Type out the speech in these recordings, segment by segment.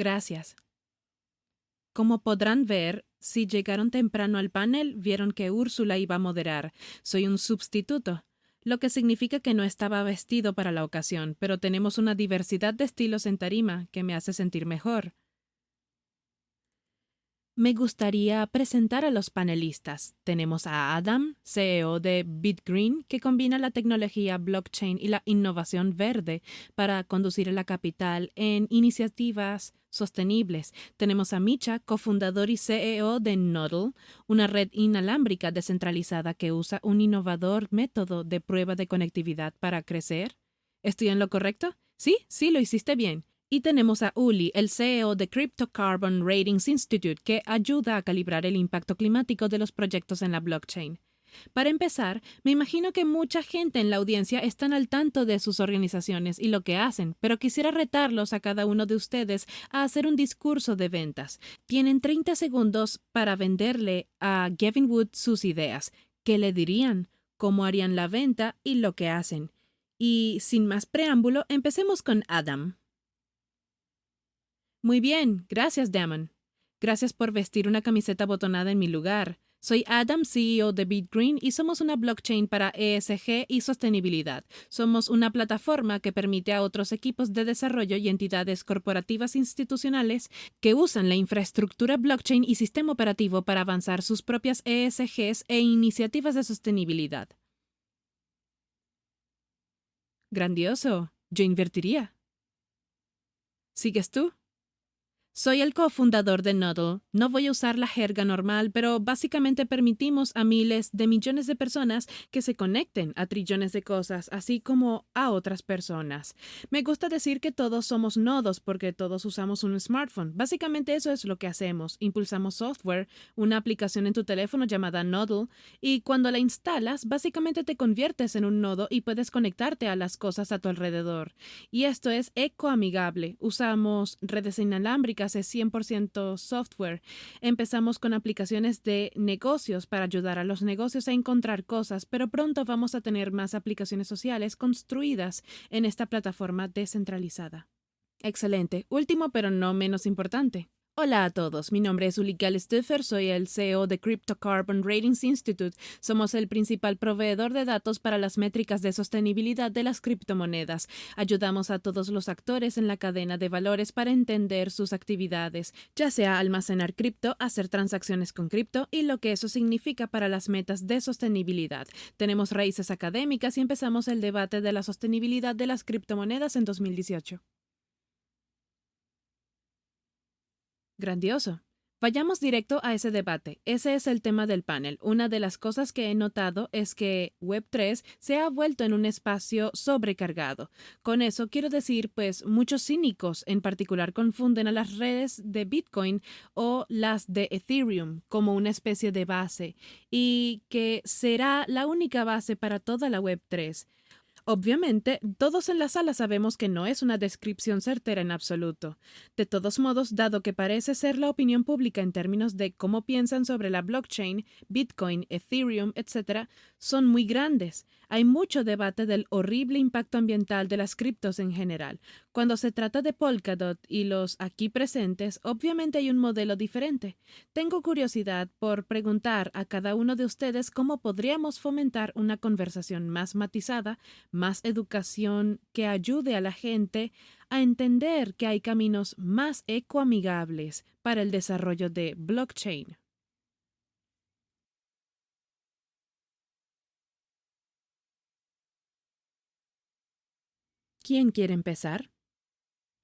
Gracias. Como podrán ver, si llegaron temprano al panel, vieron que Úrsula iba a moderar. Soy un sustituto, lo que significa que no estaba vestido para la ocasión, pero tenemos una diversidad de estilos en tarima que me hace sentir mejor. Me gustaría presentar a los panelistas. Tenemos a Adam, CEO de BitGreen, que combina la tecnología blockchain y la innovación verde para conducir a la capital en iniciativas sostenibles. Tenemos a Micha, cofundador y CEO de Nodl, una red inalámbrica descentralizada que usa un innovador método de prueba de conectividad para crecer. ¿Estoy en lo correcto? Sí, sí, lo hiciste bien. Y tenemos a Uli, el CEO de Crypto Carbon Ratings Institute, que ayuda a calibrar el impacto climático de los proyectos en la blockchain. Para empezar, me imagino que mucha gente en la audiencia están al tanto de sus organizaciones y lo que hacen, pero quisiera retarlos a cada uno de ustedes a hacer un discurso de ventas. Tienen 30 segundos para venderle a Gavin Wood sus ideas. ¿Qué le dirían? ¿Cómo harían la venta? Y lo que hacen. Y sin más preámbulo, empecemos con Adam. Muy bien, gracias, Damon. Gracias por vestir una camiseta botonada en mi lugar. Soy Adam, CEO de BitGreen, y somos una blockchain para ESG y sostenibilidad. Somos una plataforma que permite a otros equipos de desarrollo y entidades corporativas institucionales que usan la infraestructura blockchain y sistema operativo para avanzar sus propias ESGs e iniciativas de sostenibilidad. Grandioso. Yo invertiría. ¿Sigues tú? Soy el cofundador de Nodl. No voy a usar la jerga normal, pero básicamente permitimos a miles de millones de personas que se conecten a trillones de cosas, así como a otras personas. Me gusta decir que todos somos nodos porque todos usamos un smartphone. Básicamente eso es lo que hacemos. Impulsamos software, una aplicación en tu teléfono llamada Nodl, y cuando la instalas, básicamente te conviertes en un nodo y puedes conectarte a las cosas a tu alrededor. Y esto es ecoamigable. Usamos redes inalámbricas, es 100% software. Empezamos con aplicaciones de negocios para ayudar a los negocios a encontrar cosas, pero pronto vamos a tener más aplicaciones sociales construidas en esta plataforma descentralizada. Excelente. Último, pero no menos importante. Hola a todos, mi nombre es Ulrike Stiffer, soy el CEO de Crypto Carbon Ratings Institute. Somos el principal proveedor de datos para las métricas de sostenibilidad de las criptomonedas. Ayudamos a todos los actores en la cadena de valores para entender sus actividades, ya sea almacenar cripto, hacer transacciones con cripto y lo que eso significa para las metas de sostenibilidad. Tenemos raíces académicas y empezamos el debate de la sostenibilidad de las criptomonedas en 2018. Grandioso. Vayamos directo a ese debate. Ese es el tema del panel. Una de las cosas que he notado es que Web3 se ha vuelto en un espacio sobrecargado. Con eso quiero decir, pues muchos cínicos en particular confunden a las redes de Bitcoin o las de Ethereum como una especie de base y que será la única base para toda la Web3. Obviamente, todos en la sala sabemos que no es una descripción certera en absoluto. De todos modos, dado que parece ser la opinión pública en términos de cómo piensan sobre la blockchain, Bitcoin, Ethereum, etc., son muy grandes. Hay mucho debate del horrible impacto ambiental de las criptos en general. Cuando se trata de Polkadot y los aquí presentes, obviamente hay un modelo diferente. Tengo curiosidad por preguntar a cada uno de ustedes cómo podríamos fomentar una conversación más matizada, más educación que ayude a la gente a entender que hay caminos más ecoamigables para el desarrollo de blockchain. ¿Quién quiere empezar?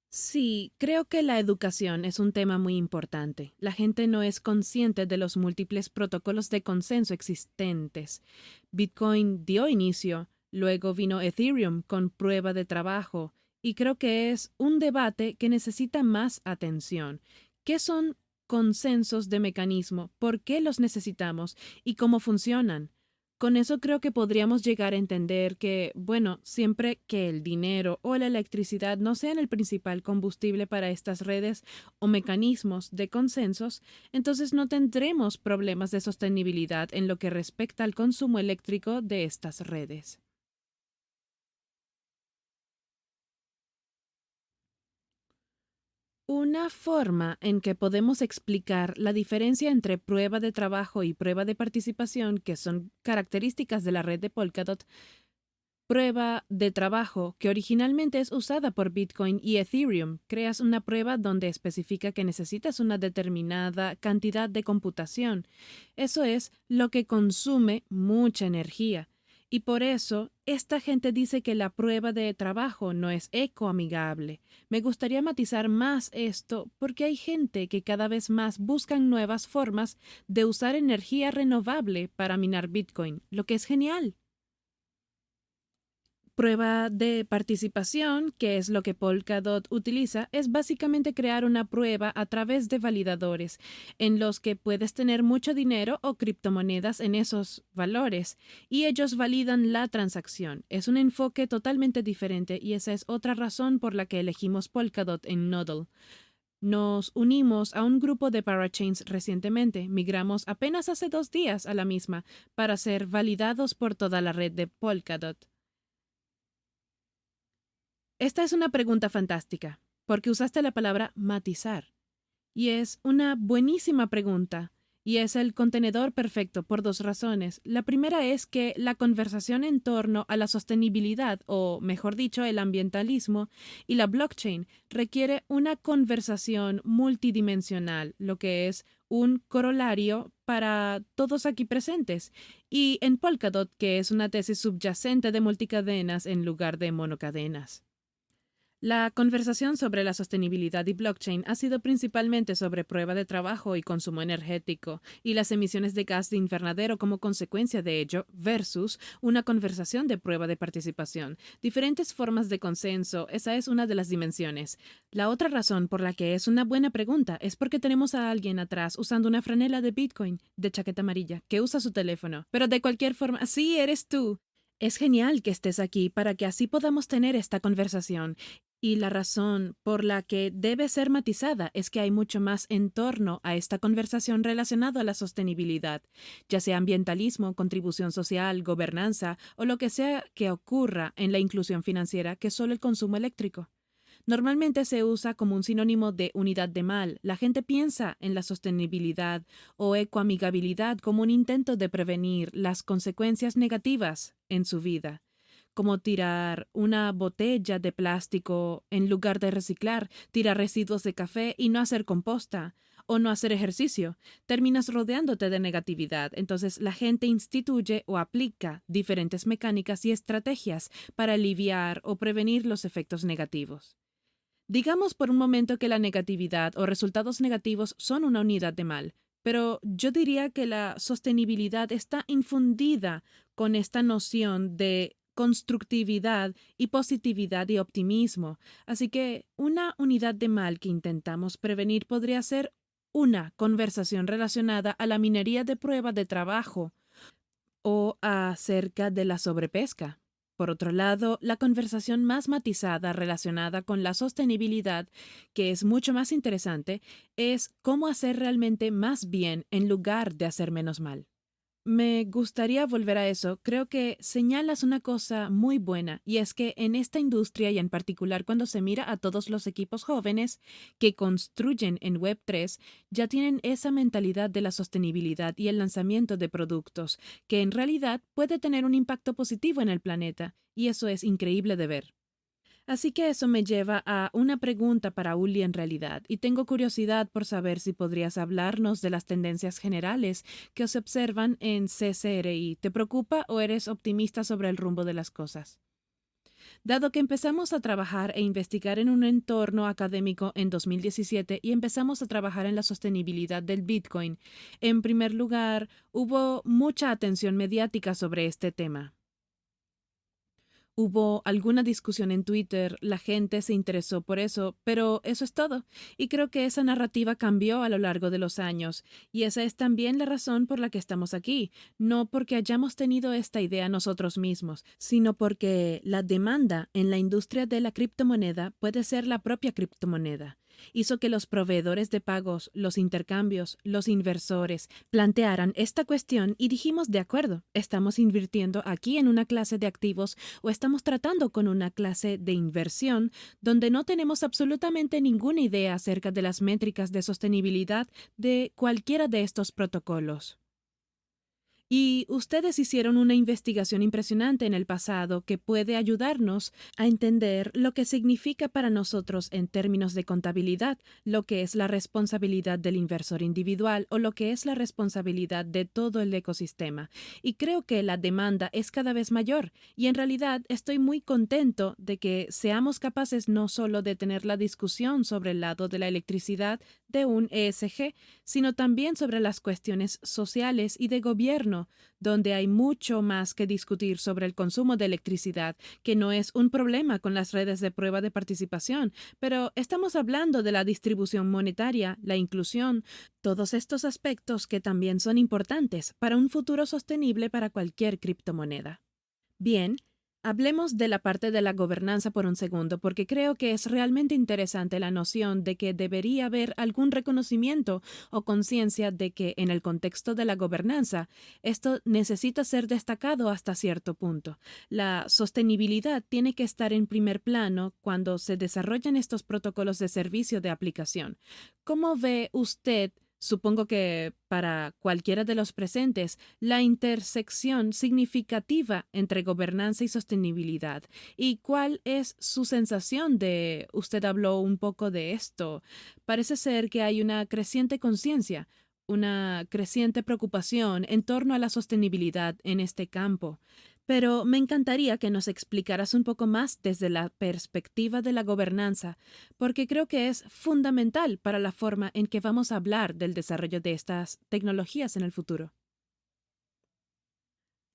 Sí, creo que la educación es un tema muy importante. La gente no es consciente de los múltiples protocolos de consenso existentes. Bitcoin dio inicio, luego vino Ethereum con prueba de trabajo, y creo que es un debate que necesita más atención. ¿Qué son consensos de mecanismo? ¿Por qué los necesitamos? ¿Y cómo funcionan? Con eso creo que podríamos llegar a entender que, bueno, siempre que el dinero o la electricidad no sean el principal combustible para estas redes o mecanismos de consensos, entonces no tendremos problemas de sostenibilidad en lo que respecta al consumo eléctrico de estas redes. Una forma en que podemos explicar la diferencia entre prueba de trabajo y prueba de participación, que son características de la red de Polkadot, prueba de trabajo, que originalmente es usada por Bitcoin y Ethereum. Creas una prueba donde especifica que necesitas una determinada cantidad de computación. Eso es lo que consume mucha energía. Y por eso, esta gente dice que la prueba de trabajo no es ecoamigable. Me gustaría matizar más esto porque hay gente que cada vez más buscan nuevas formas de usar energía renovable para minar Bitcoin, lo que es genial. Prueba de participación, que es lo que Polkadot utiliza, es básicamente crear una prueba a través de validadores, en los que puedes tener mucho dinero o criptomonedas en esos valores, y ellos validan la transacción. Es un enfoque totalmente diferente y esa es otra razón por la que elegimos Polkadot en Nodl. Nos unimos a un grupo de parachains recientemente, migramos apenas hace 2 días a la misma, para ser validados por toda la red de Polkadot. Esta es una pregunta fantástica, porque usaste la palabra matizar. Y es una buenísima pregunta, y es el contenedor perfecto por 2 razones. La primera es que la conversación en torno a la sostenibilidad, o mejor dicho, el ambientalismo, y la blockchain requiere una conversación multidimensional, lo que es un corolario para todos aquí presentes, y en Polkadot, que es una tesis subyacente de multicadenas en lugar de monocadenas. La conversación sobre la sostenibilidad y blockchain ha sido principalmente sobre prueba de trabajo y consumo energético y las emisiones de gas de invernadero como consecuencia de ello versus una conversación de prueba de participación. Diferentes formas de consenso, esa es una de las dimensiones. La otra razón por la que es una buena pregunta es porque tenemos a alguien atrás usando una franela de Bitcoin de chaqueta amarilla que usa su teléfono. Pero de cualquier forma, sí, eres tú. Es genial que estés aquí para que así podamos tener esta conversación. Y la razón por la que debe ser matizada es que hay mucho más en torno a esta conversación relacionado a la sostenibilidad, ya sea ambientalismo, contribución social, gobernanza o lo que sea que ocurra en la inclusión financiera que solo el consumo eléctrico. Normalmente se usa como un sinónimo de unidad de mal. La gente piensa en la sostenibilidad o ecoamigabilidad como un intento de prevenir las consecuencias negativas en su vida, como tirar una botella de plástico en lugar de reciclar, tirar residuos de café y no hacer composta, o no hacer ejercicio. Terminas rodeándote de negatividad. Entonces la gente instituye o aplica diferentes mecánicas y estrategias para aliviar o prevenir los efectos negativos. Digamos por un momento que la negatividad o resultados negativos son una unidad de mal, pero yo diría que la sostenibilidad está infundida con esta noción de constructividad y positividad y optimismo. Así que una unidad de mal que intentamos prevenir podría ser una conversación relacionada a la minería de prueba de trabajo o acerca de la sobrepesca. Por otro lado, la conversación más matizada relacionada con la sostenibilidad, que es mucho más interesante, es cómo hacer realmente más bien en lugar de hacer menos mal. Me gustaría volver a eso. Creo que señalas una cosa muy buena, y es que en esta industria y en particular cuando se mira a todos los equipos jóvenes que construyen en Web3, ya tienen esa mentalidad de la sostenibilidad y el lanzamiento de productos, que en realidad puede tener un impacto positivo en el planeta, y eso es increíble de ver. Así que eso me lleva a una pregunta para Uli en realidad, y tengo curiosidad por saber si podrías hablarnos de las tendencias generales que se observan en CCRI. ¿Te preocupa o eres optimista sobre el rumbo de las cosas? Dado que empezamos a trabajar e investigar en un entorno académico en 2017 y empezamos a trabajar en la sostenibilidad del Bitcoin, en primer lugar, hubo mucha atención mediática sobre este tema. Hubo alguna discusión en Twitter, la gente se interesó por eso, pero eso es todo. Y creo que esa narrativa cambió a lo largo de los años. Y esa es también la razón por la que estamos aquí. No porque hayamos tenido esta idea nosotros mismos, sino porque la demanda en la industria de la criptomoneda puede ser la propia criptomoneda. hizo que los proveedores de pagos, los intercambios, los inversores plantearan esta cuestión y dijimos, de acuerdo, estamos invirtiendo aquí en una clase de activos o estamos tratando con una clase de inversión donde no tenemos absolutamente ninguna idea acerca de las métricas de sostenibilidad de cualquiera de estos protocolos. Y ustedes hicieron una investigación impresionante en el pasado que puede ayudarnos a entender lo que significa para nosotros en términos de contabilidad, lo que es la responsabilidad del inversor individual o lo que es la responsabilidad de todo el ecosistema. Y creo que la demanda es cada vez mayor y en realidad estoy muy contento de que seamos capaces no solo de tener la discusión sobre el lado de la electricidad de un ESG, sino también sobre las cuestiones sociales y de gobierno, donde hay mucho más que discutir sobre el consumo de electricidad, que no es un problema con las redes de prueba de participación, pero estamos hablando de la distribución monetaria, la inclusión, todos estos aspectos que también son importantes para un futuro sostenible para cualquier criptomoneda. Bien, hablemos de la parte de la gobernanza por un segundo, porque creo que es realmente interesante la noción de que debería haber algún reconocimiento o conciencia de que en el contexto de la gobernanza, esto necesita ser destacado hasta cierto punto. La sostenibilidad tiene que estar en primer plano cuando se desarrollan estos protocolos de servicio de aplicación. ¿Cómo ve usted? Supongo que para cualquiera de los presentes, la intersección significativa entre gobernanza y sostenibilidad. ¿Y cuál es su sensación de, usted habló un poco de esto? Parece ser que hay una creciente conciencia, una creciente preocupación en torno a la sostenibilidad en este campo. Pero me encantaría que nos explicaras un poco más desde la perspectiva de la gobernanza, porque creo que es fundamental para la forma en que vamos a hablar del desarrollo de estas tecnologías en el futuro.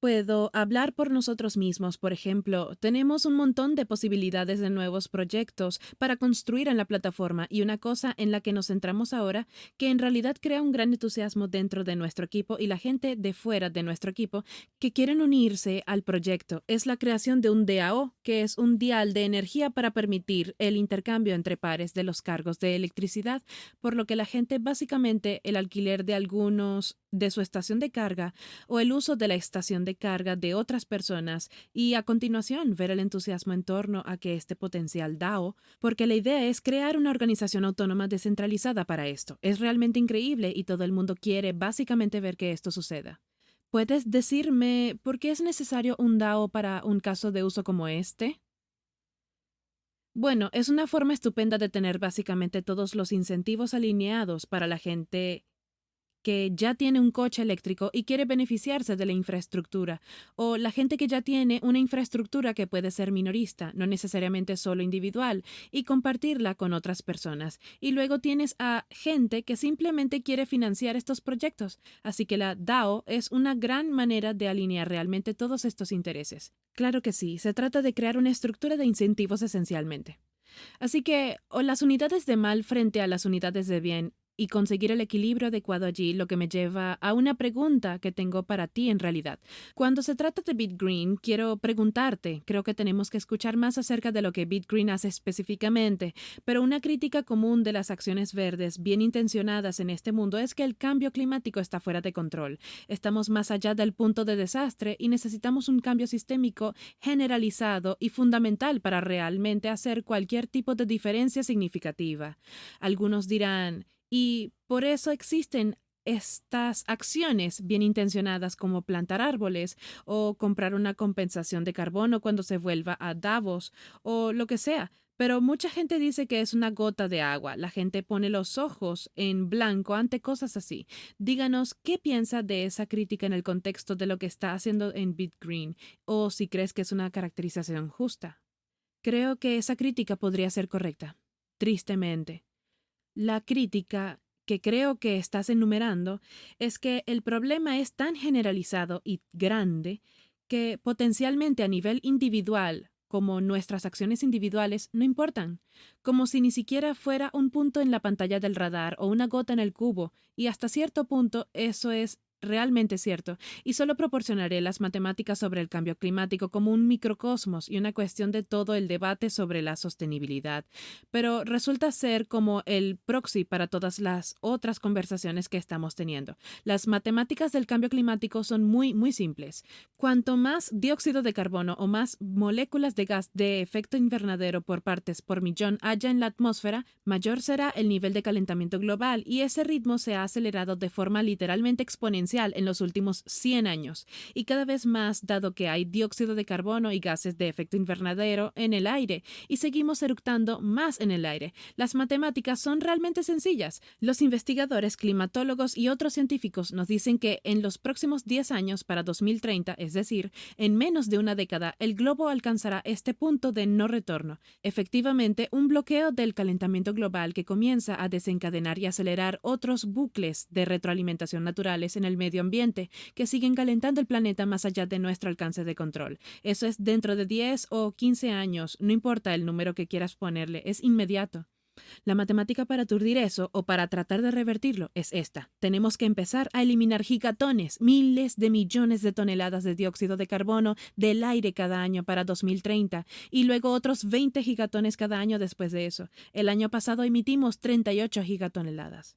Puedo hablar por nosotros mismos, por ejemplo, tenemos un montón de posibilidades de nuevos proyectos para construir en la plataforma y una cosa en la que nos centramos ahora, que en realidad crea un gran entusiasmo dentro de nuestro equipo y la gente de fuera de nuestro equipo que quieren unirse al proyecto, es la creación de un DAO, que es un dial de energía para permitir el intercambio entre pares de los cargos de electricidad, por lo que la gente básicamente el alquiler de algunos de su estación de carga o el uso de la estación de carga de otras personas y a continuación ver el entusiasmo en torno a que este potencial DAO, porque la idea es crear una organización autónoma descentralizada para esto. Es realmente increíble y todo el mundo quiere básicamente ver que esto suceda. ¿Puedes decirme por qué es necesario un DAO para un caso de uso como este? Bueno, es una forma estupenda de tener básicamente todos los incentivos alineados para la gente que ya tiene un coche eléctrico y quiere beneficiarse de la infraestructura, o la gente que ya tiene una infraestructura que puede ser minorista, no necesariamente solo individual, y compartirla con otras personas. Y luego tienes a gente que simplemente quiere financiar estos proyectos. Así que la DAO es una gran manera de alinear realmente todos estos intereses. Claro que sí, se trata de crear una estructura de incentivos esencialmente. Así que, o las unidades de mal frente a las unidades de bien, y conseguir el equilibrio adecuado allí, lo que me lleva a una pregunta que tengo para ti en realidad. Cuando se trata de BitGreen, quiero preguntarte, creo que tenemos que escuchar más acerca de lo que BitGreen hace específicamente, pero una crítica común de las acciones verdes bien intencionadas en este mundo es que el cambio climático está fuera de control. Estamos más allá del punto de desastre y necesitamos un cambio sistémico generalizado y fundamental para realmente hacer cualquier tipo de diferencia significativa. Algunos dirán, y por eso existen estas acciones bien intencionadas como plantar árboles o comprar una compensación de carbono cuando se vuelva a Davos o lo que sea. Pero mucha gente dice que es una gota de agua. La gente pone los ojos en blanco ante cosas así. Díganos qué piensa de esa crítica en el contexto de lo que está haciendo en BitGreen o si crees que es una caracterización justa. Creo que esa crítica podría ser correcta. Tristemente. La crítica que creo que estás enumerando es que el problema es tan generalizado y grande que potencialmente a nivel individual, como nuestras acciones individuales, no importan, como si ni siquiera fuera un punto en la pantalla del radar o una gota en el cubo, y hasta cierto punto eso es realmente cierto, y solo proporcionaré las matemáticas sobre el cambio climático como un microcosmos y una cuestión de todo el debate sobre la sostenibilidad, pero resulta ser como el proxy para todas las otras conversaciones que estamos teniendo. Las matemáticas del cambio climático son muy simples. Cuanto más dióxido de carbono o más moléculas de gas de efecto invernadero por partes por millón haya en la atmósfera, mayor será el nivel de calentamiento global, y ese ritmo se ha acelerado de forma literalmente exponencial en los últimos 100 años, y cada vez más dado que hay dióxido de carbono y gases de efecto invernadero en el aire, y seguimos eructando más en el aire. Las matemáticas son realmente sencillas. Los investigadores, climatólogos y otros científicos nos dicen que en los próximos 10 años, para 2030, es decir, en menos de una década, el globo alcanzará este punto de no retorno. Efectivamente, un bloqueo del calentamiento global que comienza a desencadenar y acelerar otros bucles de retroalimentación naturales en el medio ambiente que siguen calentando el planeta más allá de nuestro alcance de control. Eso es dentro de 10 o 15 años, no importa el número que quieras ponerle, es inmediato. La matemática para aturdir eso o para tratar de revertirlo es esta. Tenemos que empezar a eliminar gigatones, miles de millones de toneladas de dióxido de carbono del aire cada año para 2030 y luego otros 20 gigatones cada año después de eso. El año pasado emitimos 38 gigatoneladas.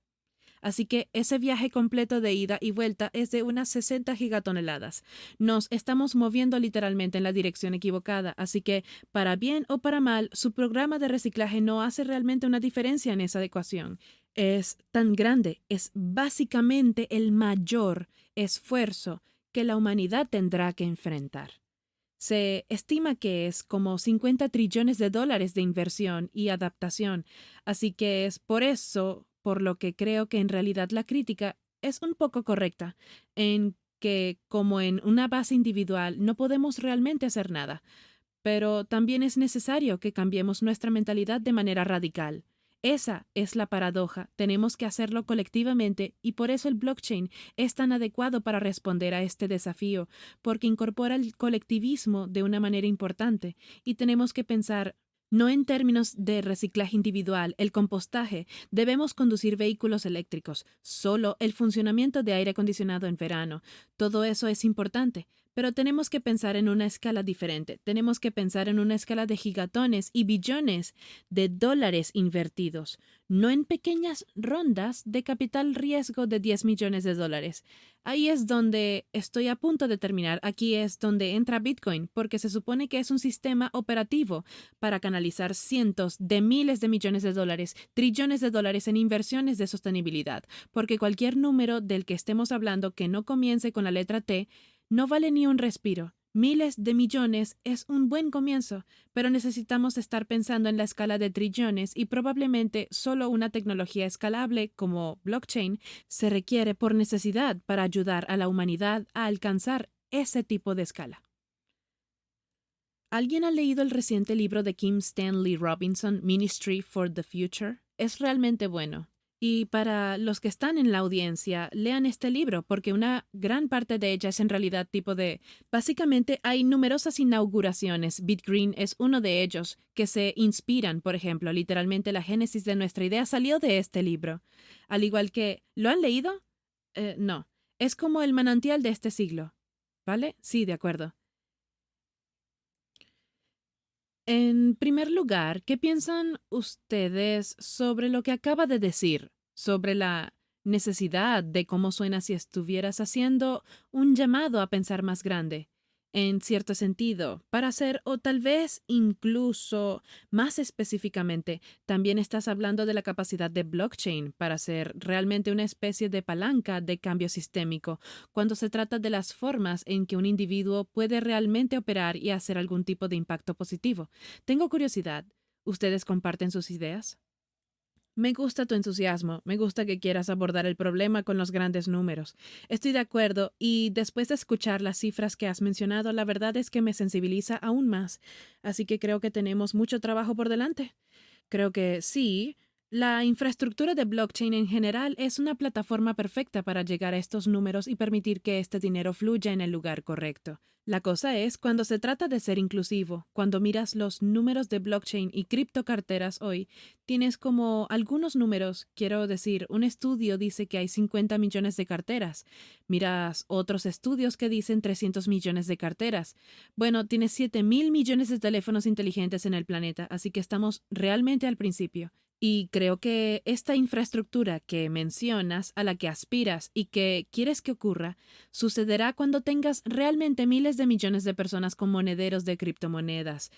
Así que ese viaje completo de ida y vuelta es de unas 60 gigatoneladas. Nos estamos moviendo literalmente en la dirección equivocada, así que, para bien o para mal, su programa de reciclaje no hace realmente una diferencia en esa ecuación. Es tan grande, es básicamente el mayor esfuerzo que la humanidad tendrá que enfrentar. Se estima que es como 50 trillones de dólares de inversión y adaptación, así que es por eso por lo que creo que en realidad la crítica es un poco correcta, en que como en una base individual no podemos realmente hacer nada, pero también es necesario que cambiemos nuestra mentalidad de manera radical. Esa es la paradoja, tenemos que hacerlo colectivamente y por eso el blockchain es tan adecuado para responder a este desafío, porque incorpora el colectivismo de una manera importante y tenemos que pensar no en términos de reciclaje individual, el compostaje, debemos conducir vehículos eléctricos, solo el funcionamiento de aire acondicionado en verano. Todo eso es importante, pero tenemos que pensar en una escala diferente. Tenemos que pensar en una escala de gigatones y billones de dólares invertidos, no en pequeñas rondas de capital riesgo de 10 millones de dólares. Ahí es donde estoy a punto de terminar. Aquí es donde entra Bitcoin, porque se supone que es un sistema operativo para canalizar cientos de miles de millones de dólares, trillones de dólares en inversiones de sostenibilidad, porque cualquier número del que estemos hablando que no comience con la letra T no vale ni un respiro. Miles de millones es un buen comienzo, pero necesitamos estar pensando en la escala de trillones y probablemente solo una tecnología escalable como blockchain se requiere por necesidad para ayudar a la humanidad a alcanzar ese tipo de escala. ¿Alguien ha leído el reciente libro de Kim Stanley Robinson, Ministry for the Future? Es realmente bueno. Y para los que están en la audiencia, lean este libro porque una gran parte de ella es en realidad tipo de... Básicamente hay numerosas inauguraciones, BitGreen es uno de ellos, que se inspiran, por ejemplo, literalmente la génesis de nuestra idea salió de este libro. Al igual que... ¿Lo han leído? No. Es como el manantial de este siglo. ¿Vale? Sí, de acuerdo. En primer lugar, ¿qué piensan ustedes sobre lo que acaba de decir, sobre la necesidad de cómo suena si estuvieras haciendo un llamado a pensar más grande? En cierto sentido, para hacer, o tal vez incluso más específicamente, también estás hablando de la capacidad de blockchain para ser realmente una especie de palanca de cambio sistémico cuando se trata de las formas en que un individuo puede realmente operar y hacer algún tipo de impacto positivo. Tengo curiosidad. ¿Ustedes comparten sus ideas? Me gusta tu entusiasmo, me gusta que quieras abordar el problema con los grandes números. Estoy de acuerdo y después de escuchar las cifras que has mencionado, la verdad es que me sensibiliza aún más. Así que creo que tenemos mucho trabajo por delante. Creo que sí, La infraestructura de blockchain en general es una plataforma perfecta para llegar a estos números y permitir que este dinero fluya en el lugar correcto. La cosa es cuando se trata de ser inclusivo, cuando miras los números de blockchain y criptocarteras hoy, tienes como algunos números, quiero decir, un estudio dice que hay 50 millones de carteras, miras otros estudios que dicen 300 millones de carteras. Bueno, tienes 7.000 millones de teléfonos inteligentes en el planeta, así que estamos realmente al principio. Y creo que esta infraestructura que mencionas, a la que aspiras y que quieres que ocurra, sucederá cuando tengas realmente miles de millones de personas con monederos de criptomonedas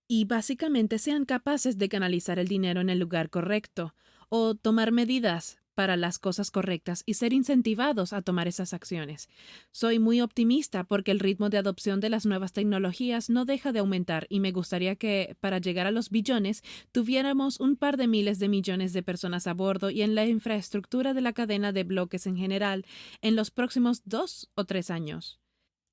y básicamente sean capaces de canalizar el dinero en el lugar correcto o tomar medidas para las cosas correctas y ser incentivados a tomar esas acciones. Soy muy optimista porque el ritmo de adopción de las nuevas tecnologías no deja de aumentar y me gustaría que, para llegar a los billones, tuviéramos un par de miles de millones de personas a bordo y en la infraestructura de la cadena de bloques en general en los próximos 2 o 3 años.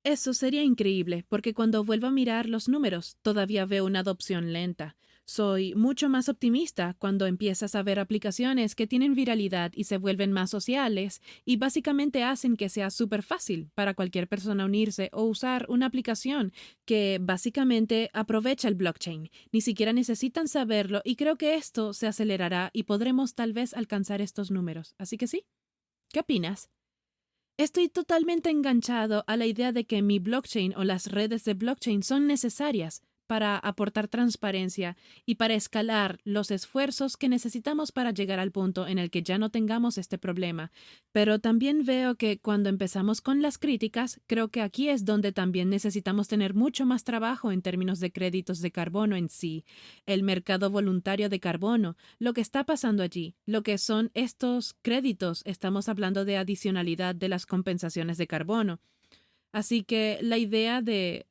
Eso sería increíble, porque cuando vuelvo a mirar los números, todavía veo una adopción lenta. Soy mucho más optimista cuando empiezas a ver aplicaciones que tienen viralidad y se vuelven más sociales y básicamente hacen que sea súper fácil para cualquier persona unirse o usar una aplicación que básicamente aprovecha el blockchain. Ni siquiera necesitan saberlo y creo que esto se acelerará y podremos tal vez alcanzar estos números. Así que sí, ¿qué opinas? Estoy totalmente enganchado a la idea de que mi blockchain o las redes de blockchain son necesarias para aportar transparencia y para escalar los esfuerzos que necesitamos para llegar al punto en el que ya no tengamos este problema. Pero también veo que cuando empezamos con las críticas, creo que aquí es donde también necesitamos tener mucho más trabajo en términos de créditos de carbono en sí, el mercado voluntario de carbono, lo que está pasando allí, lo que son estos créditos, estamos hablando de adicionalidad de las compensaciones de carbono. Así que la idea de,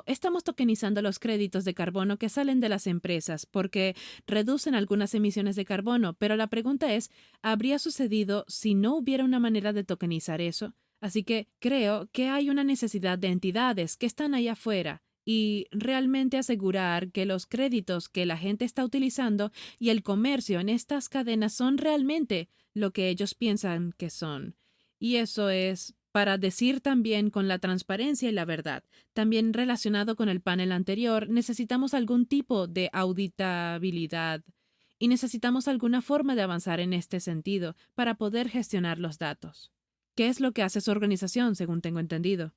estamos tokenizando los créditos de carbono que salen de las empresas porque reducen algunas emisiones de carbono, pero la pregunta es, ¿habría sucedido si no hubiera una manera de tokenizar eso? Así que creo que hay una necesidad de entidades que están ahí afuera y realmente asegurar que los créditos que la gente está utilizando y el comercio en estas cadenas son realmente lo que ellos piensan que son. Y eso es para decir también con la transparencia y la verdad. También relacionado con el panel anterior, necesitamos algún tipo de auditabilidad y necesitamos alguna forma de avanzar en este sentido para poder gestionar los datos. ¿Qué es lo que hace su organización, según tengo entendido?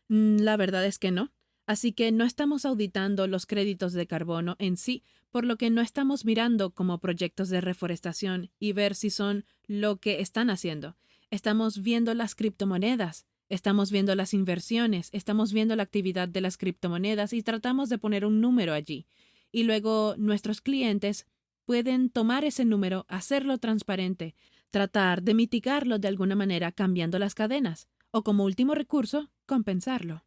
La verdad es que no. Así que no estamos auditando los créditos de carbono en sí, por lo que no estamos mirando como proyectos de reforestación y ver si son lo que están haciendo. Estamos viendo las criptomonedas, estamos viendo las inversiones, estamos viendo la actividad de las criptomonedas y tratamos de poner un número allí. Y luego nuestros clientes pueden tomar ese número, hacerlo transparente, tratar de mitigarlo de alguna manera cambiando las cadenas, o como último recurso, compensarlo.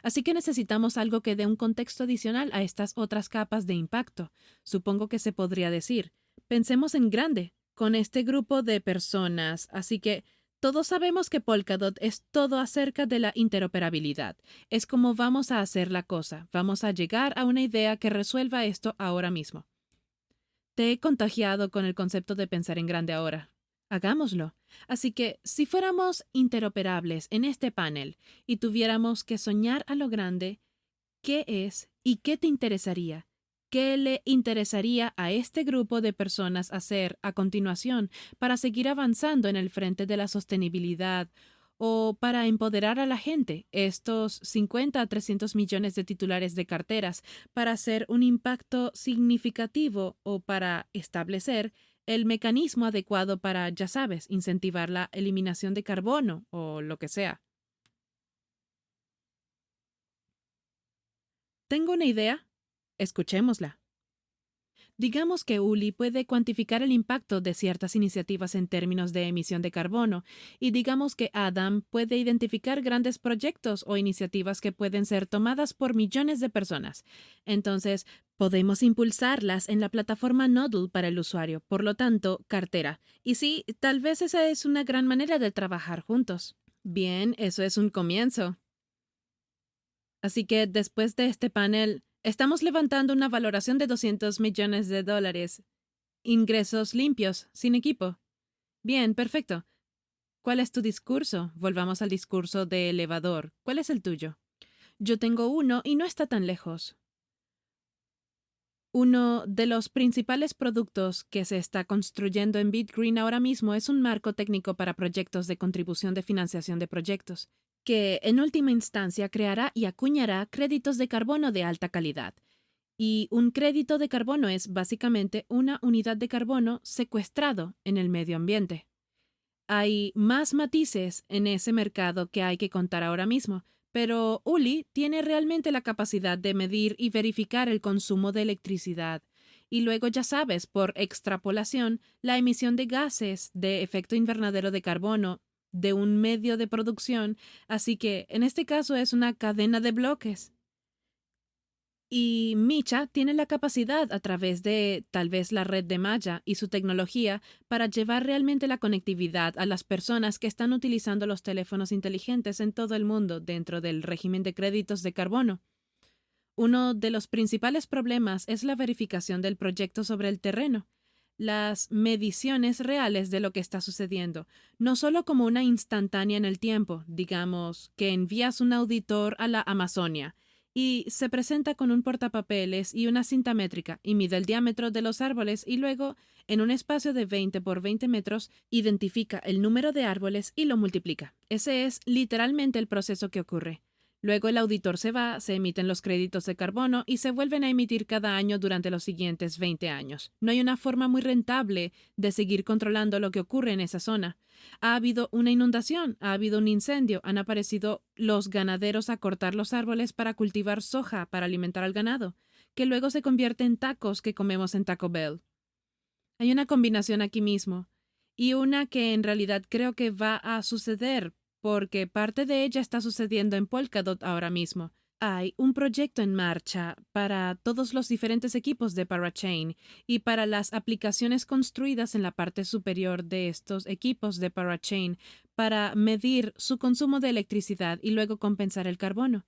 Así que necesitamos algo que dé un contexto adicional a estas otras capas de impacto. Supongo que se podría decir. Pensemos en grande, con este grupo de personas. Así que todos sabemos que Polkadot es todo acerca de la interoperabilidad. Es como vamos a hacer la cosa. Vamos a llegar a una idea que resuelva esto ahora mismo. Te he contagiado con el concepto de pensar en grande ahora. Hagámoslo. Así que, si fuéramos interoperables en este panel y tuviéramos que soñar a lo grande, ¿qué es y qué te interesaría? ¿Qué le interesaría a este grupo de personas hacer a continuación para seguir avanzando en el frente de la sostenibilidad o para empoderar a la gente, estos 50 a 300 millones de titulares de carteras, para hacer un impacto significativo o para establecer el mecanismo adecuado para, ya sabes, incentivar la eliminación de carbono o lo que sea? Tengo una idea. Escuchémosla. Digamos que Uli puede cuantificar el impacto de ciertas iniciativas en términos de emisión de carbono, y digamos que Adam puede identificar grandes proyectos o iniciativas que pueden ser tomadas por millones de personas. Entonces, podemos impulsarlas en la plataforma Nodle para el usuario, por lo tanto, cartera. Y sí, tal vez esa es una gran manera de trabajar juntos. Bien, eso es un comienzo. Así que después de este panel, estamos levantando una valoración de $200 millones. Ingresos limpios, sin equipo. Bien, perfecto. ¿Cuál es tu discurso? Volvamos al discurso de elevador. ¿Cuál es el tuyo? Yo tengo uno y no está tan lejos. Uno de los principales productos que se está construyendo en BitGreen ahora mismo es un marco técnico para proyectos de contribución de financiación de proyectos, que en última instancia creará y acuñará créditos de carbono de alta calidad. Y un crédito de carbono es básicamente una unidad de carbono secuestrado en el medio ambiente. Hay más matices en ese mercado que hay que contar ahora mismo, pero Uli tiene realmente la capacidad de medir y verificar el consumo de electricidad. Y luego, ya sabes, por extrapolación, la emisión de gases de efecto invernadero de carbono de un medio de producción, así que en este caso es una cadena de bloques. Y Micha tiene la capacidad, a través de tal vez la red de malla y su tecnología, para llevar realmente la conectividad a las personas que están utilizando los teléfonos inteligentes en todo el mundo dentro del régimen de créditos de carbono. Uno de los principales problemas es la verificación del proyecto sobre el terreno, las mediciones reales de lo que está sucediendo, no solo como una instantánea en el tiempo, digamos, que envías un auditor a la Amazonia y se presenta con un portapapeles y una cinta métrica y mide el diámetro de los árboles y luego, en un espacio de 20 por 20 metros, identifica el número de árboles y lo multiplica. Ese es literalmente el proceso que ocurre. Luego el auditor se va, se emiten los créditos de carbono y se vuelven a emitir cada año durante los siguientes 20 años. No hay una forma muy rentable de seguir controlando lo que ocurre en esa zona. Ha habido una inundación, ha habido un incendio, han aparecido los ganaderos a cortar los árboles para cultivar soja para alimentar al ganado, que luego se convierte en tacos que comemos en Taco Bell. Hay una combinación aquí mismo, y una que en realidad creo que va a suceder, porque parte de ella está sucediendo en Polkadot ahora mismo. Hay un proyecto en marcha para todos los diferentes equipos de Parachain y para las aplicaciones construidas en la parte superior de estos equipos de Parachain para medir su consumo de electricidad y luego compensar el carbono.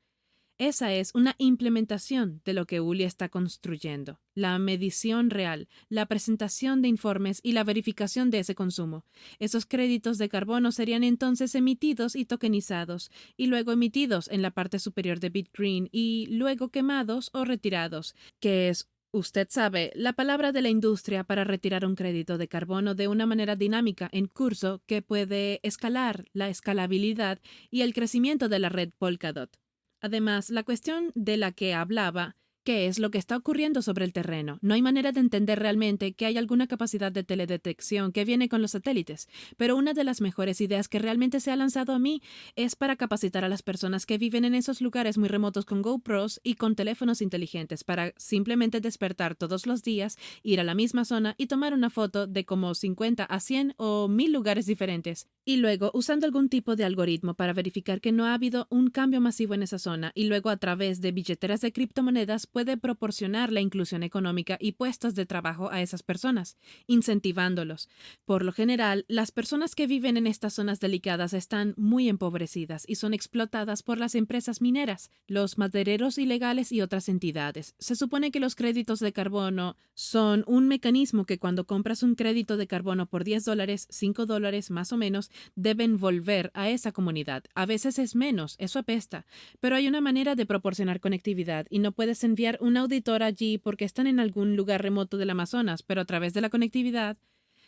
Esa es una implementación de lo que Uli está construyendo, la medición real, la presentación de informes y la verificación de ese consumo. Esos créditos de carbono serían entonces emitidos y tokenizados, y luego emitidos en la parte superior de BitGreen y luego quemados o retirados, que es, usted sabe, la palabra de la industria para retirar un crédito de carbono de una manera dinámica en curso que puede escalar la escalabilidad y el crecimiento de la red Polkadot. Además, la cuestión de la que hablaba, ¿qué es lo que está ocurriendo sobre el terreno? No hay manera de entender realmente que hay alguna capacidad de teledetección que viene con los satélites, pero una de las mejores ideas que realmente se ha lanzado a mí es para capacitar a las personas que viven en esos lugares muy remotos con GoPros y con teléfonos inteligentes para simplemente despertar todos los días, ir a la misma zona y tomar una foto de como 50 a 100 o 1000 lugares diferentes. Y luego, usando algún tipo de algoritmo para verificar que no ha habido un cambio masivo en esa zona, y luego a través de billeteras de criptomonedas puede proporcionar la inclusión económica y puestos de trabajo a esas personas, incentivándolos. Por lo general, las personas que viven en estas zonas delicadas están muy empobrecidas y son explotadas por las empresas mineras, los madereros ilegales y otras entidades. Se supone que los créditos de carbono son un mecanismo que cuando compras un crédito de carbono por $10, $5 más o menos, deben volver a esa comunidad. A veces es menos, eso apesta, pero hay una manera de proporcionar conectividad y no puedes enviar un auditor allí porque están en algún lugar remoto del Amazonas, pero a través de la conectividad.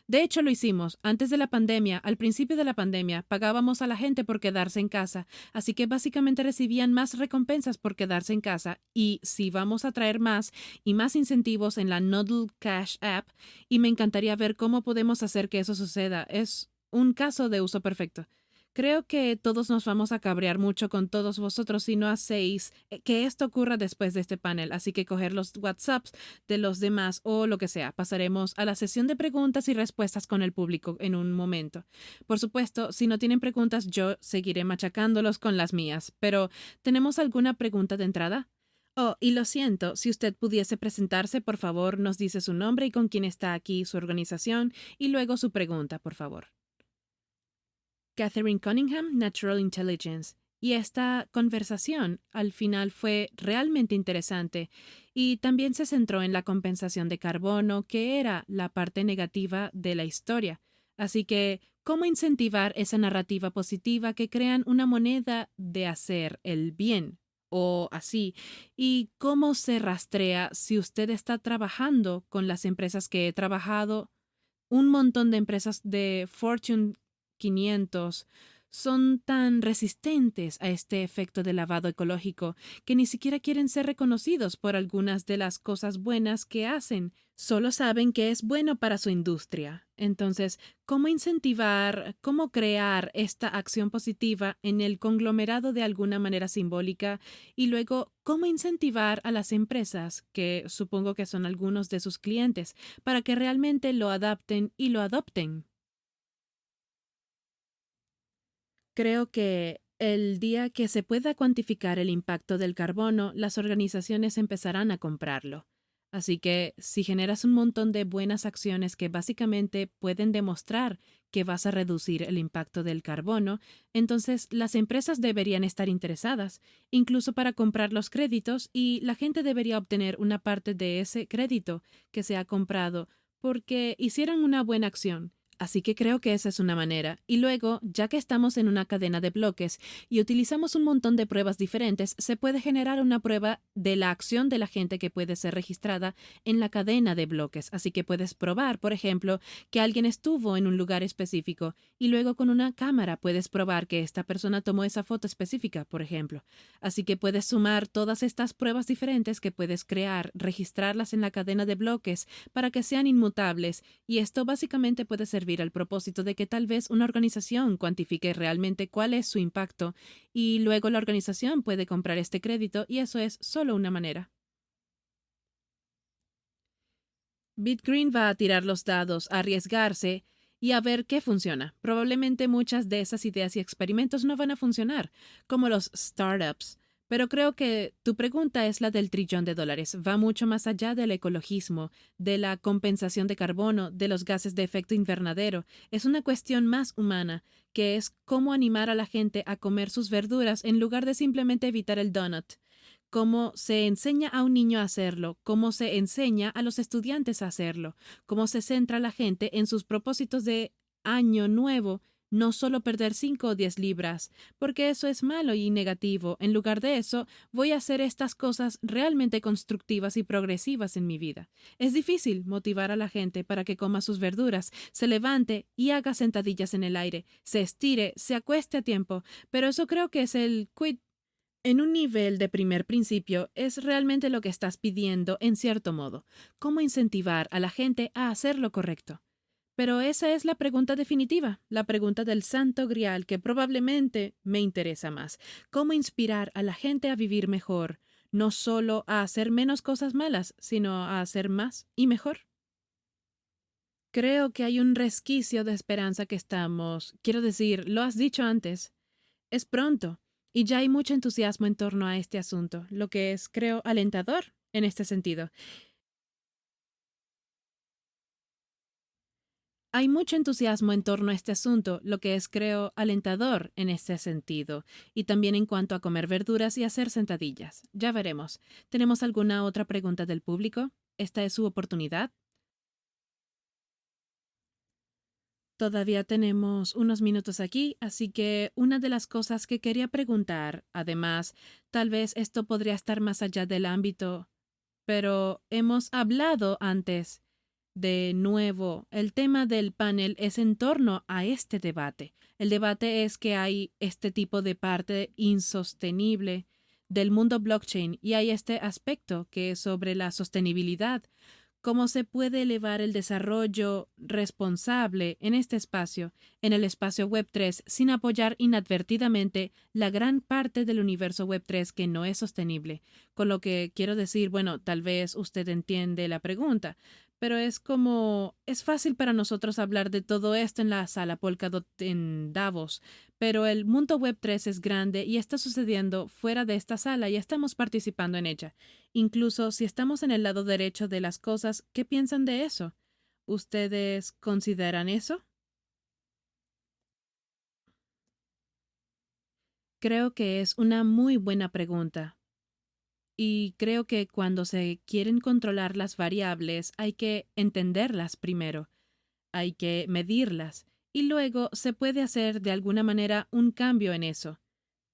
De hecho, lo hicimos. Antes de la pandemia, al principio de la pandemia, pagábamos a la gente por quedarse en casa, así que básicamente recibían más recompensas por quedarse en casa y si vamos a traer más y más incentivos en la Nodal Cash App, y me encantaría ver cómo podemos hacer que eso suceda. Es un caso de uso perfecto. Creo que todos nos vamos a cabrear mucho con todos vosotros si no hacéis que esto ocurra después de este panel, así que coger los WhatsApps de los demás o lo que sea. Pasaremos a la sesión de preguntas y respuestas con el público en un momento. Por supuesto, si no tienen preguntas, yo seguiré machacándolos con las mías, pero ¿tenemos alguna pregunta de entrada? Oh, y lo siento, si usted pudiese presentarse, por favor, nos dice su nombre y con quién está aquí, su organización, y luego su pregunta, por favor. Catherine Cunningham, Natural Intelligence. Y esta conversación al final fue realmente interesante y también se centró en la compensación de carbono, que era la parte negativa de la historia. Así que, ¿cómo incentivar esa narrativa positiva que crean una moneda de hacer el bien? O así, y cómo se rastrea si usted está trabajando con las empresas que he trabajado. Un montón de empresas de Fortune 500 son tan resistentes a este efecto de lavado ecológico que ni siquiera quieren ser reconocidos por algunas de las cosas buenas que hacen. Solo saben que es bueno para su industria. Entonces, ¿cómo incentivar, cómo crear esta acción positiva en el conglomerado de alguna manera simbólica? Y luego, ¿cómo incentivar a las empresas, que supongo que son algunos de sus clientes, para que realmente lo adapten y lo adopten? Creo que el día que se pueda cuantificar el impacto del carbono, las organizaciones empezarán a comprarlo. Así que si generas un montón de buenas acciones que básicamente pueden demostrar que vas a reducir el impacto del carbono, entonces las empresas deberían estar interesadas, incluso para comprar los créditos, y la gente debería obtener una parte de ese crédito que se ha comprado porque hicieron una buena acción. Así que creo que esa es una manera. Y luego, ya que estamos en una cadena de bloques y utilizamos un montón de pruebas diferentes, se puede generar una prueba de la acción de la gente que puede ser registrada en la cadena de bloques. Así que puedes probar, por ejemplo, que alguien estuvo en un lugar específico y luego con una cámara puedes probar que esta persona tomó esa foto específica, por ejemplo. Así que puedes sumar todas estas pruebas diferentes que puedes crear, registrarlas en la cadena de bloques para que sean inmutables, y esto básicamente puede servir al propósito de que tal vez una organización cuantifique realmente cuál es su impacto y luego la organización puede comprar este crédito, y eso es solo una manera. BitGreen va a tirar los dados, a arriesgarse y a ver qué funciona. Probablemente muchas de esas ideas y experimentos no van a funcionar, como los startups. Pero creo que tu pregunta es la del trillón de dólares. Va mucho más allá del ecologismo, de la compensación de carbono, de los gases de efecto invernadero. Es una cuestión más humana, que es cómo animar a la gente a comer sus verduras en lugar de simplemente evitar el donut. Cómo se enseña a un niño a hacerlo, cómo se enseña a los estudiantes a hacerlo, cómo se centra la gente en sus propósitos de año nuevo, no solo perder 5 o 10 libras, porque eso es malo y negativo. En lugar de eso, voy a hacer estas cosas realmente constructivas y progresivas en mi vida. Es difícil motivar a la gente para que coma sus verduras, se levante y haga sentadillas en el aire, se estire, se acueste a tiempo, pero eso creo que es el quid en un nivel de primer principio, es realmente lo que estás pidiendo en cierto modo, cómo incentivar a la gente a hacer lo correcto. Pero esa es la pregunta definitiva, la pregunta del santo grial que probablemente me interesa más. ¿Cómo inspirar a la gente a vivir mejor? No solo a hacer menos cosas malas, sino a hacer más y mejor. Creo que hay un resquicio de esperanza que quiero decir, lo has dicho antes. Es pronto, y ya hay mucho entusiasmo en torno a este asunto, lo que es, creo, alentador en este sentido. Hay mucho entusiasmo en torno a este asunto, lo que es, creo, alentador en este sentido, y también en cuanto a comer verduras y hacer sentadillas. Ya veremos. ¿Tenemos alguna otra pregunta del público? Esta es su oportunidad. Todavía tenemos unos minutos aquí, así que una de las cosas que quería preguntar, además, tal vez esto podría estar más allá del ámbito, pero hemos hablado antes. De nuevo, el tema del panel es en torno a este debate. El debate es que hay este tipo de parte insostenible del mundo blockchain y hay este aspecto que es sobre la sostenibilidad. ¿Cómo se puede elevar el desarrollo responsable en este espacio, en el espacio Web3, sin apoyar inadvertidamente la gran parte del universo Web3 que no es sostenible? Con lo que quiero decir, bueno, tal vez usted entiende la pregunta, pero es fácil para nosotros hablar de todo esto en la sala Polkadot en Davos, pero el mundo Web3 es grande y está sucediendo fuera de esta sala y estamos participando en ella. Incluso si estamos en el lado derecho de las cosas, ¿qué piensan de eso? ¿Ustedes consideran eso? Creo que es una muy buena pregunta. Y creo que cuando se quieren controlar las variables hay que entenderlas primero, hay que medirlas y luego se puede hacer de alguna manera un cambio en eso.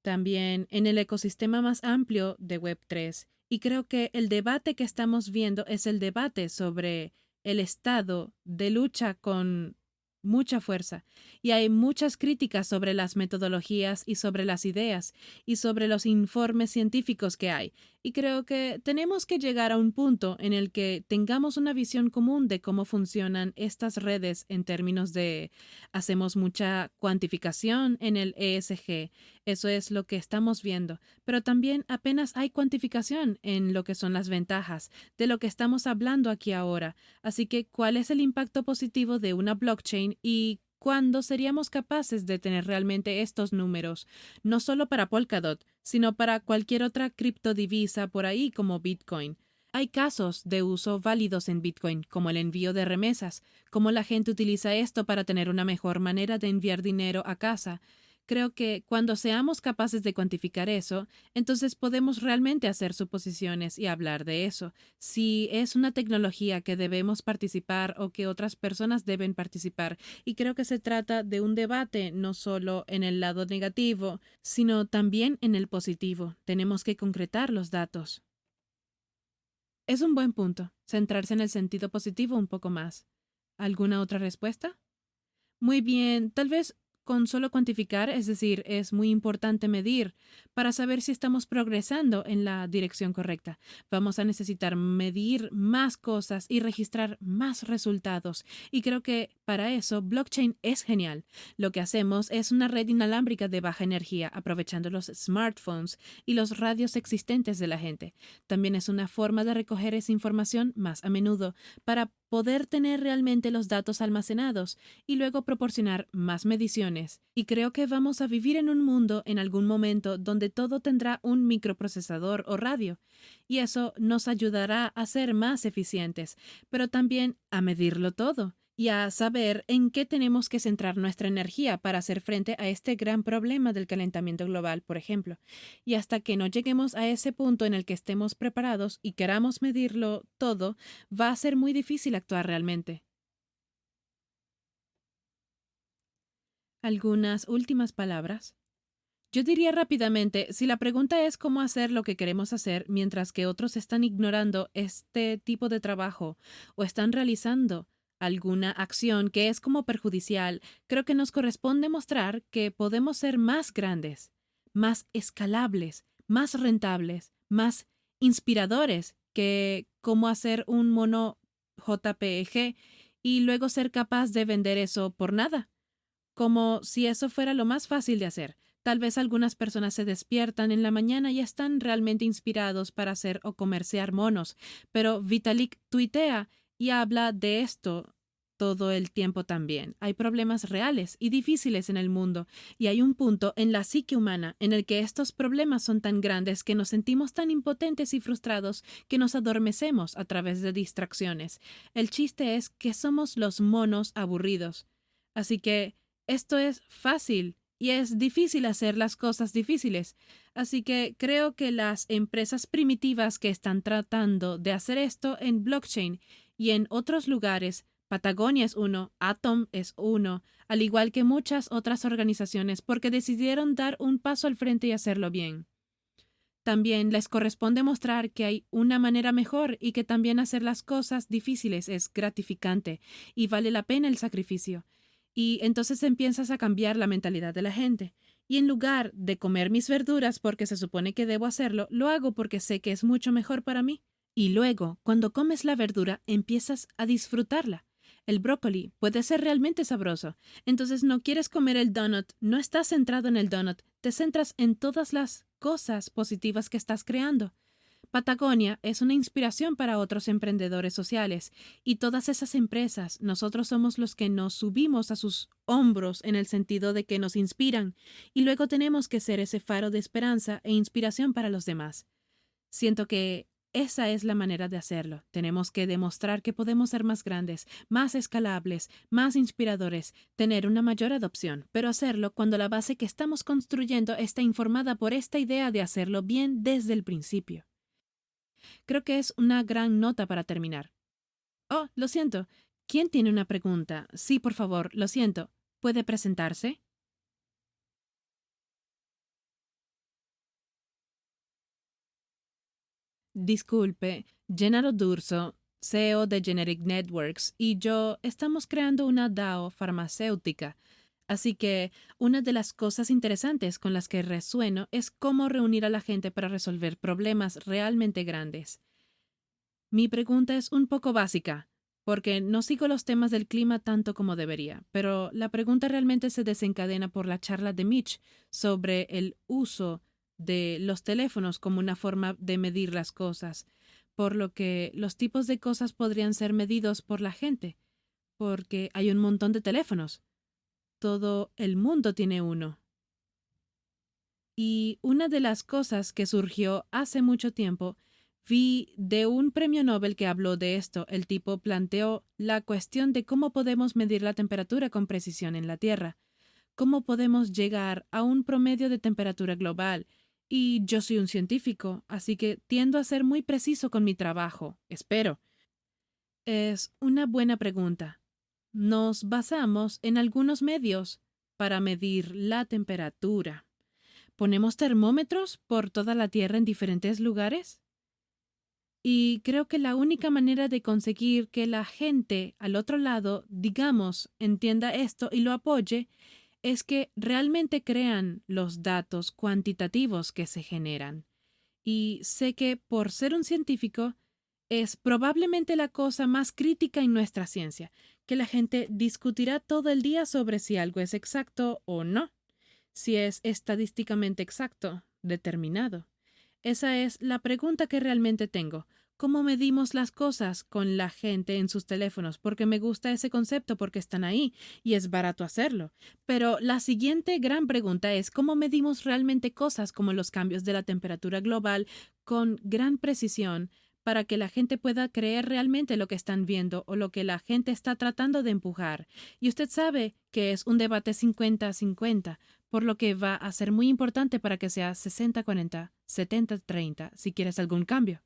También en el ecosistema más amplio de Web3. Y creo que el debate que estamos viendo es el debate sobre el estado de lucha con mucha fuerza. Y hay muchas críticas sobre las metodologías y sobre las ideas y sobre los informes científicos que hay. Y creo que tenemos que llegar a un punto en el que tengamos una visión común de cómo funcionan estas redes en términos de hacemos mucha cuantificación en el ESG. Eso es lo que estamos viendo, pero también apenas hay cuantificación en lo que son las ventajas de lo que estamos hablando aquí ahora. Así que, ¿cuál es el impacto positivo de una blockchain y cuándo seríamos capaces de tener realmente estos números? No solo para Polkadot, sino para cualquier otra criptodivisa por ahí como Bitcoin. Hay casos de uso válidos en Bitcoin, como el envío de remesas, cómo la gente utiliza esto para tener una mejor manera de enviar dinero a casa. Creo que cuando seamos capaces de cuantificar eso, entonces podemos realmente hacer suposiciones y hablar de eso. Si es una tecnología que debemos participar o que otras personas deben participar. Y creo que se trata de un debate no solo en el lado negativo, sino también en el positivo. Tenemos que concretar los datos. Es un buen punto, centrarse en el sentido positivo un poco más. ¿Alguna otra respuesta? Muy bien, tal vez con solo cuantificar, es decir, es muy importante medir para saber si estamos progresando en la dirección correcta. Vamos a necesitar medir más cosas y registrar más resultados. Y creo que para eso blockchain es genial. Lo que hacemos es una red inalámbrica de baja energía, aprovechando los smartphones y los radios existentes de la gente. También es una forma de recoger esa información más a menudo para poder tener realmente los datos almacenados y luego proporcionar más mediciones. Y creo que vamos a vivir en un mundo en algún momento donde todo tendrá un microprocesador o radio, y eso nos ayudará a ser más eficientes, pero también a medirlo todo y a saber en qué tenemos que centrar nuestra energía para hacer frente a este gran problema del calentamiento global, por ejemplo. Y hasta que no lleguemos a ese punto en el que estemos preparados y queramos medirlo todo, va a ser muy difícil actuar realmente. ¿Algunas últimas palabras? Yo diría rápidamente, si la pregunta es cómo hacer lo que queremos hacer mientras que otros están ignorando este tipo de trabajo o están realizando alguna acción que es como perjudicial, creo que nos corresponde mostrar que podemos ser más grandes, más escalables, más rentables, más inspiradores que cómo hacer un mono JPG y luego ser capaz de vender eso por nada, como si eso fuera lo más fácil de hacer. Tal vez algunas personas se despiertan en la mañana y están realmente inspirados para hacer o comerciar monos, pero Vitalik tuitea y habla de esto todo el tiempo también. Hay problemas reales y difíciles en el mundo, y hay un punto en la psique humana en el que estos problemas son tan grandes que nos sentimos tan impotentes y frustrados que nos adormecemos a través de distracciones. El chiste es que somos los monos aburridos. Así que esto es fácil y es difícil hacer las cosas difíciles. Así que creo que las empresas primitivas que están tratando de hacer esto en blockchain y en otros lugares, Patagonia es uno, Atom es uno, al igual que muchas otras organizaciones, porque decidieron dar un paso al frente y hacerlo bien. También les corresponde mostrar que hay una manera mejor y que también hacer las cosas difíciles es gratificante y vale la pena el sacrificio. Y entonces empiezas a cambiar la mentalidad de la gente. Y en lugar de comer mis verduras porque se supone que debo hacerlo, lo hago porque sé que es mucho mejor para mí. Y luego, cuando comes la verdura, empiezas a disfrutarla. El brócoli puede ser realmente sabroso. Entonces no quieres comer el donut, no estás centrado en el donut, te centras en todas las cosas positivas que estás creando. Patagonia es una inspiración para otros emprendedores sociales y todas esas empresas, nosotros somos los que nos subimos a sus hombros en el sentido de que nos inspiran y luego tenemos que ser ese faro de esperanza e inspiración para los demás. Siento que Esa es la manera de hacerlo. Tenemos que demostrar que podemos ser más grandes, más escalables, más inspiradores, tener una mayor adopción, pero hacerlo cuando la base que estamos construyendo está informada por esta idea de hacerlo bien desde el principio. Creo que es una gran nota para terminar. Oh, lo siento. ¿Quién tiene una pregunta? Sí, por favor, lo siento. ¿Puede presentarse? Disculpe, Gennaro D'Urso, CEO de Generic Networks, y yo estamos creando una DAO farmacéutica. Así que una de las cosas interesantes con las que resueno es cómo reunir a la gente para resolver problemas realmente grandes. Mi pregunta es un poco básica, porque no sigo los temas del clima tanto como debería, pero la pregunta realmente se desencadena por la charla de Mitch sobre el uso de los teléfonos como una forma de medir las cosas, por lo que los tipos de cosas podrían ser medidos por la gente, porque hay un montón de teléfonos. Todo el mundo tiene uno. Y una de las cosas que surgió hace mucho tiempo, vi de un premio Nobel que habló de esto. El tipo planteó la cuestión de cómo podemos medir la temperatura con precisión en la Tierra, cómo podemos llegar a un promedio de temperatura global. Y yo soy un científico, así que tiendo a ser muy preciso con mi trabajo, espero. Es una buena pregunta. Nos basamos en algunos medios para medir la temperatura. ¿Ponemos termómetros por toda la Tierra en diferentes lugares? Y creo que la única manera de conseguir que la gente al otro lado, digamos, entienda esto y lo apoye, es que realmente crean los datos cuantitativos que se generan. Y sé que, por ser un científico, es probablemente la cosa más crítica en nuestra ciencia, que la gente discutirá todo el día sobre si algo es exacto o no, si es estadísticamente exacto, determinado. Esa es la pregunta que realmente tengo. ¿Cómo medimos las cosas con la gente en sus teléfonos? Porque me gusta ese concepto porque están ahí y es barato hacerlo. Pero la siguiente gran pregunta es ¿cómo medimos realmente cosas como los cambios de la temperatura global con gran precisión para que la gente pueda creer realmente lo que están viendo o lo que la gente está tratando de empujar? Y usted sabe que es un debate 50-50, por lo que va a ser muy importante para que sea 60-40, 70-30, si quieres algún cambio.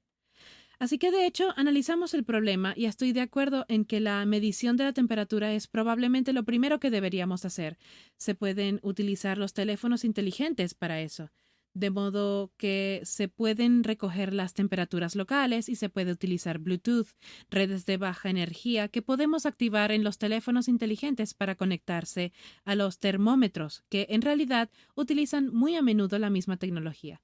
Así que de hecho analizamos el problema y estoy de acuerdo en que la medición de la temperatura es probablemente lo primero que deberíamos hacer. Se pueden utilizar los teléfonos inteligentes para eso, de modo que se pueden recoger las temperaturas locales y se puede utilizar Bluetooth, redes de baja energía que podemos activar en los teléfonos inteligentes para conectarse a los termómetros, que en realidad utilizan muy a menudo la misma tecnología.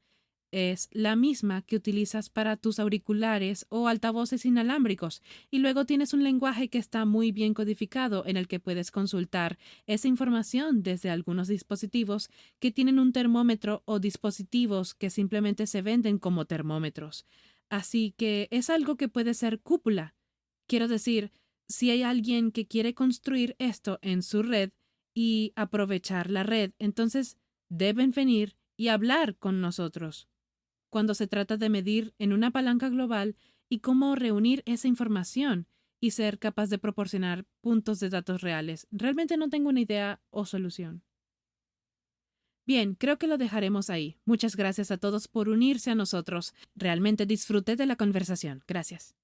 Es la misma que utilizas para tus auriculares o altavoces inalámbricos, y luego tienes un lenguaje que está muy bien codificado en el que puedes consultar esa información desde algunos dispositivos que tienen un termómetro o dispositivos que simplemente se venden como termómetros. Así que es algo que puede ser cúpula. Quiero decir, si hay alguien que quiere construir esto en su red y aprovechar la red, entonces deben venir y hablar con nosotros cuando se trata de medir en una palanca global y cómo reunir esa información y ser capaz de proporcionar puntos de datos reales. Realmente no tengo una idea o solución. Bien, creo que lo dejaremos ahí. Muchas gracias a todos por unirse a nosotros. Realmente disfruté de la conversación. Gracias.